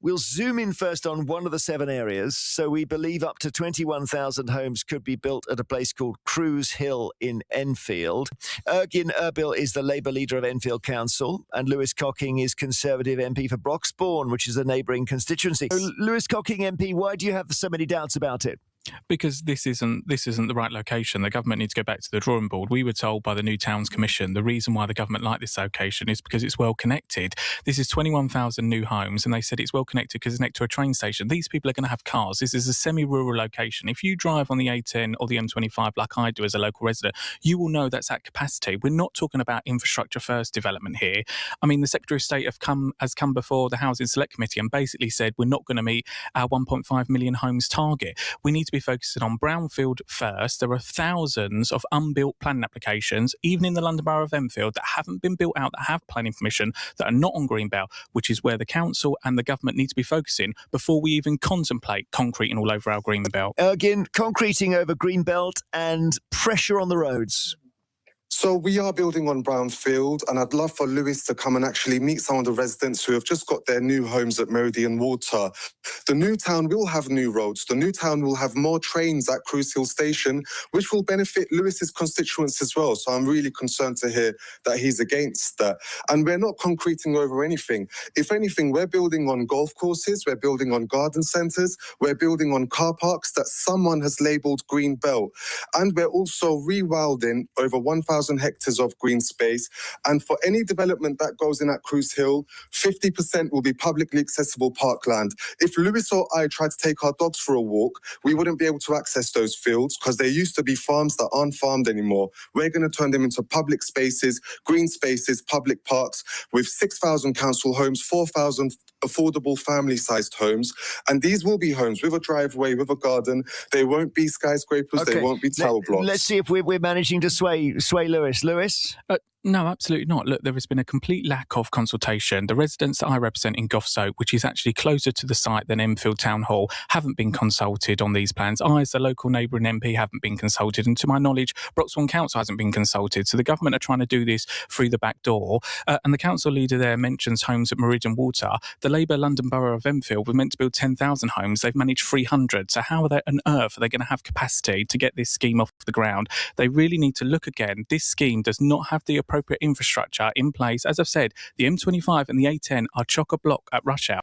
We'll zoom in first on one of the 7 areas. So we believe up to 21,000 homes could be built at a place called Cruise Hill in Enfield. Ergin Erbil is the Labour leader of Enfield Council, and Lewis Cocking is Conservative MP for Broxbourne, which is a neighbouring constituency. So, Lewis Cocking MP, why do you have so many doubts about it? Because this isn't the right location. The government needs to go back to the drawing board. We were told by the New Towns Commission the reason why the government liked this location is because it's well connected. This is 21,000 new homes, and they said it's well connected because it's next to a train station. These people are going to have cars. This is a semi-rural location. If you drive on the A10 or the M25 like I do as a local resident, you will know that's at capacity. We're not talking about infrastructure first development here. I mean, the Secretary of State has come before the Housing Select Committee and basically said we're not going to meet our 1.5 million homes target. We need to be focusing on brownfield first. There are thousands of unbuilt planning applications, even in the London Borough of Enfield, that haven't been built out, that have planning permission, that are not on Greenbelt, which is where the council and the government need to be focusing before we even contemplate concreting all over our Greenbelt. Ergin, concreting over Greenbelt and pressure on the roads. So we are building on brownfield, and I'd love for Lewis to come and actually meet some of the residents who have just got their new homes at Meridian Water. The new town will have new roads. The new town will have more trains at Cruise Hill Station, which will benefit Lewis's constituents as well. So I'm really concerned to hear that he's against that. And we're not concreting over anything. If anything, we're building on golf courses, we're building on garden centres, we're building on car parks that someone has labelled green belt. And we're also rewilding over 1,000 hectares of green space. And for any development that goes in at Cruise Hill, 50% will be publicly accessible parkland. If Lewis or I tried to take our dogs for a walk, we wouldn't be able to access those fields because there used to be farms that aren't farmed anymore. We're going to turn them into public spaces, green spaces, public parks with 6,000 council homes, 4,000 affordable family-sized homes. And these will be homes with a driveway, with a garden. They won't be skyscrapers. Okay. They won't be tower blocks. Let's see if we're managing to sway Lewis. Lewis? No, absolutely not. Look, there has been a complete lack of consultation. The residents that I represent in Goffsoap, which is actually closer to the site than Enfield Town Hall, haven't been consulted on these plans. I, as a local neighbouring MP, haven't been consulted. And to my knowledge, Broxbourne Council hasn't been consulted. So the government are trying to do this through the back door. And the council leader there mentions homes at Meridian Water. The Labour London Borough of Enfield were meant to build 10,000 homes. They've managed 300. So how on earth are they going to have capacity to get this scheme off the ground? They really need to look again. This scheme does not have the appropriate infrastructure in place. As I've said, the M25 and the A10 are chock-a-block at rush hour.